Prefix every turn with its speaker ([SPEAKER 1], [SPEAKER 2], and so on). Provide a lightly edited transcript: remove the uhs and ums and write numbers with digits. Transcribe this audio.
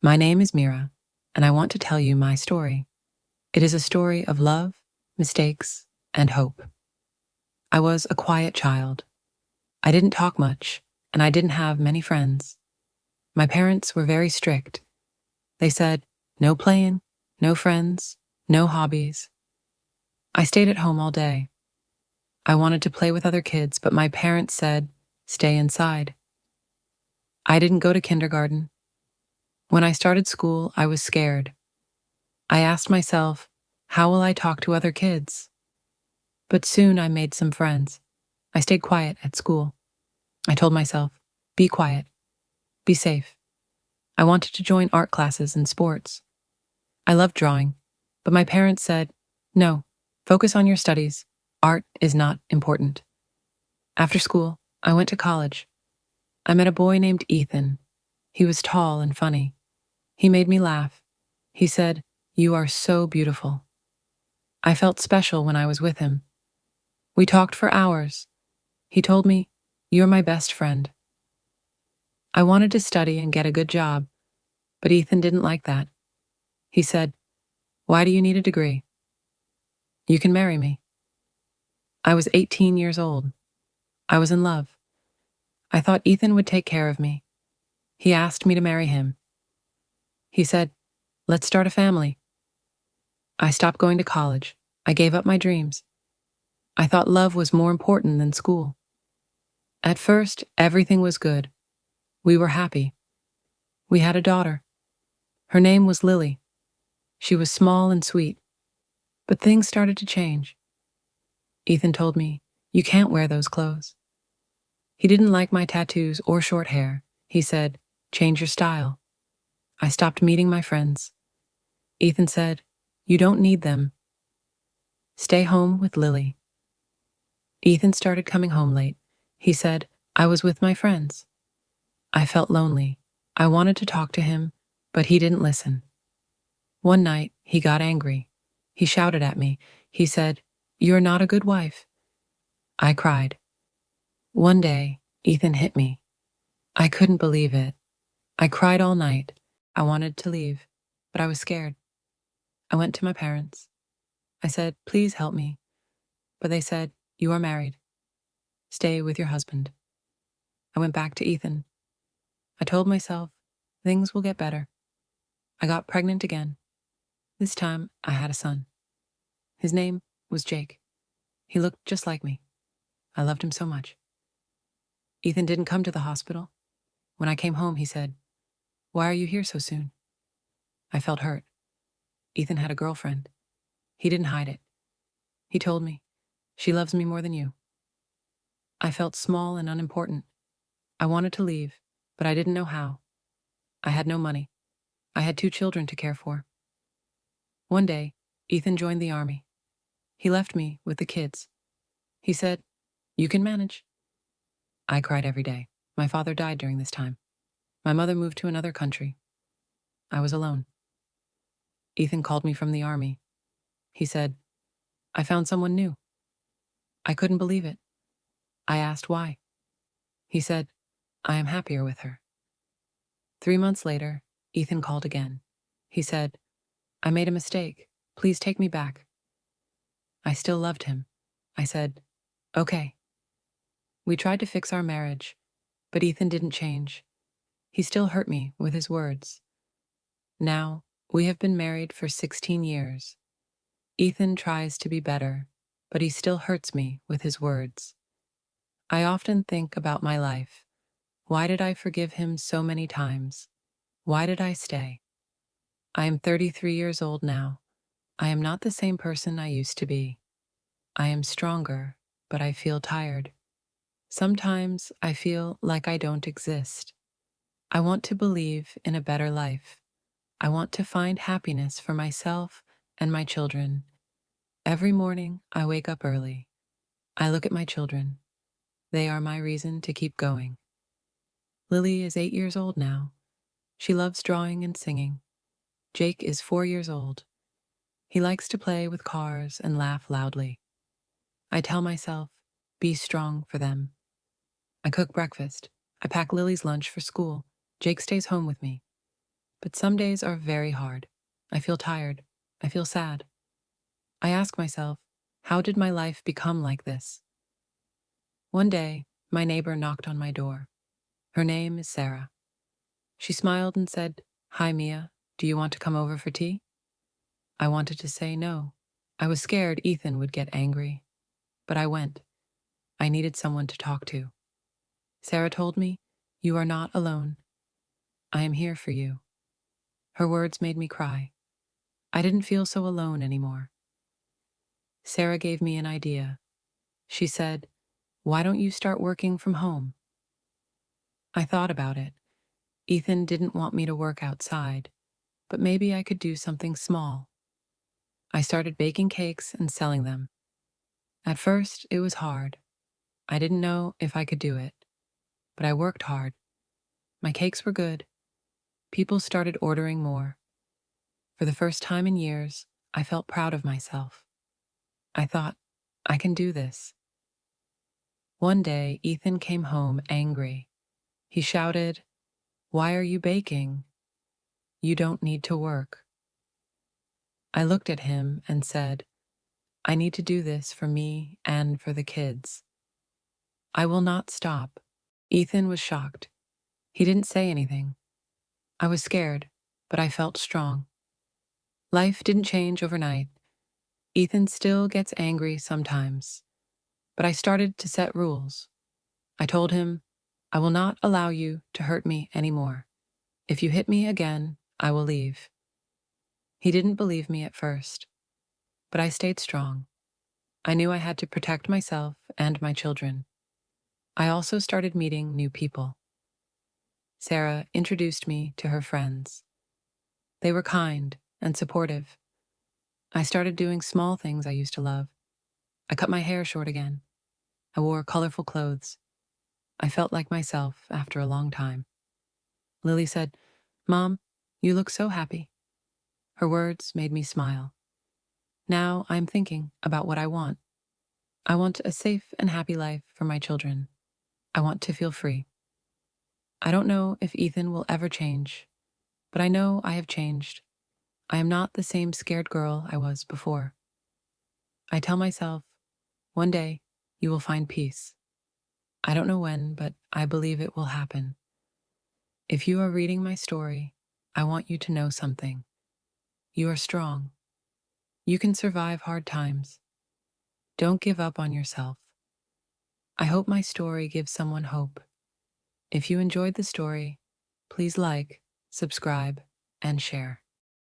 [SPEAKER 1] My name is Mira, and I want to tell you my story. It is a story of love, mistakes, and hope. I was a quiet child. I didn't talk much, and I didn't have many friends. My parents were very strict. They said, no playing, no friends, no hobbies. I stayed at home all day. I wanted to play with other kids, but my parents said, stay inside. I didn't go to kindergarten. When I started school, I was scared. I asked myself, how will I talk to other kids? But soon I made some friends. I stayed quiet at school. I told myself, be quiet, be safe. I wanted to join art classes and sports. I loved drawing, but my parents said, no, focus on your studies. Art is not important. After school, I went to college. I met a boy named Ethan. He was tall and funny. He made me laugh. He said, you are so beautiful. I felt special when I was with him. We talked for hours. He told me, you're my best friend. I wanted to study and get a good job, but Ethan didn't like that. He said, why do you need a degree? You can marry me. I was 18 years old. I was in love. I thought Ethan would take care of me. He asked me to marry him. He said, let's start a family. I stopped going to college. I gave up my dreams. I thought love was more important than school. At first, everything was good. We were happy. We had a daughter. Her name was Lily. She was small and sweet. But things started to change. Ethan told me, you can't wear those clothes. He didn't like my tattoos or short hair. He said, change your style. I stopped meeting my friends. Ethan said, you don't need them. Stay home with Lily. Ethan started coming home late. He said, I was with my friends. I felt lonely. I wanted to talk to him, but he didn't listen. One night, he got angry. He shouted at me. He said, you're not a good wife. I cried. One day, Ethan hit me. I couldn't believe it. I cried all night. I wanted to leave, but I was scared. I went to my parents. I said, please help me. But they said, you are married. Stay with your husband. I went back to Ethan. I told myself, things will get better. I got pregnant again. This time, I had a son. His name was Jake. He looked just like me. I loved him so much. Ethan didn't come to the hospital. When I came home, he said, why are you here so soon? I felt hurt. Ethan had a girlfriend. He didn't hide it. He told me, she loves me more than you. I felt small and unimportant. I wanted to leave, but I didn't know how. I had no money. I had 2 children to care for. One day, Ethan joined the army. He left me with the kids. He said, you can manage. I cried every day. My father died during this time. My mother moved to another country. I was alone. Ethan called me from the army. He said, I found someone new. I couldn't believe it. I asked why. He said, I am happier with her. 3 months later, Ethan called again. He said, I made a mistake. Please take me back. I still loved him. I said, okay. We tried to fix our marriage, but Ethan didn't change. He still hurt me with his words. Now, we have been married for 16 years. Ethan tries to be better, but he still hurts me with his words. I often think about my life. Why did I forgive him so many times? Why did I stay? I am 33 years old now. I am not the same person I used to be. I am stronger, but I feel tired. Sometimes I feel like I don't exist. I want to believe in a better life. I want to find happiness for myself and my children. Every morning, I wake up early. I look at my children. They are my reason to keep going. Lily is 8 years old now. She loves drawing and singing. Jake is 4 years old. He likes to play with cars and laugh loudly. I tell myself, be strong for them. I cook breakfast. I pack Lily's lunch for school. Jake stays home with me. But some days are very hard. I feel tired. I feel sad. I ask myself, how did my life become like this? One day, my neighbor knocked on my door. Her name is Sarah. She smiled and said, "Hi, Mia. Do you want to come over for tea?" I wanted to say no. I was scared Ethan would get angry. But I went. I needed someone to talk to. Sarah told me, "You are not alone. I am here for you." Her words made me cry. I didn't feel so alone anymore. Sarah gave me an idea. She said, "Why don't you start working from home?" I thought about it. Ethan didn't want me to work outside, but maybe I could do something small. I started baking cakes and selling them. At first, it was hard. I didn't know if I could do it, but I worked hard. My cakes were good. People started ordering more. For the first time in years, I felt proud of myself. I thought, I can do this. One day, Ethan came home angry. He shouted, "Why are you baking? You don't need to work." I looked at him and said, "I need to do this for me and for the kids. I will not stop." Ethan was shocked. He didn't say anything. I was scared, but I felt strong. Life didn't change overnight. Ethan still gets angry sometimes, but I started to set rules. I told him, "I will not allow you to hurt me anymore. If you hit me again, I will leave." He didn't believe me at first, but I stayed strong. I knew I had to protect myself and my children. I also started meeting new people. Sarah introduced me to her friends. They were kind and supportive. I started doing small things I used to love. I cut my hair short again. I wore colorful clothes. I felt like myself after a long time. Lily said, "Mom, you look so happy." Her words made me smile. Now I'm thinking about what I want. I want a safe and happy life for my children. I want to feel free. I don't know if Ethan will ever change, but I know I have changed. I am not the same scared girl I was before. I tell myself, one day you will find peace. I don't know when, but I believe it will happen. If you are reading my story, I want you to know something. You are strong. You can survive hard times. Don't give up on yourself. I hope my story gives someone hope. If you enjoyed the story, please like, subscribe, and share.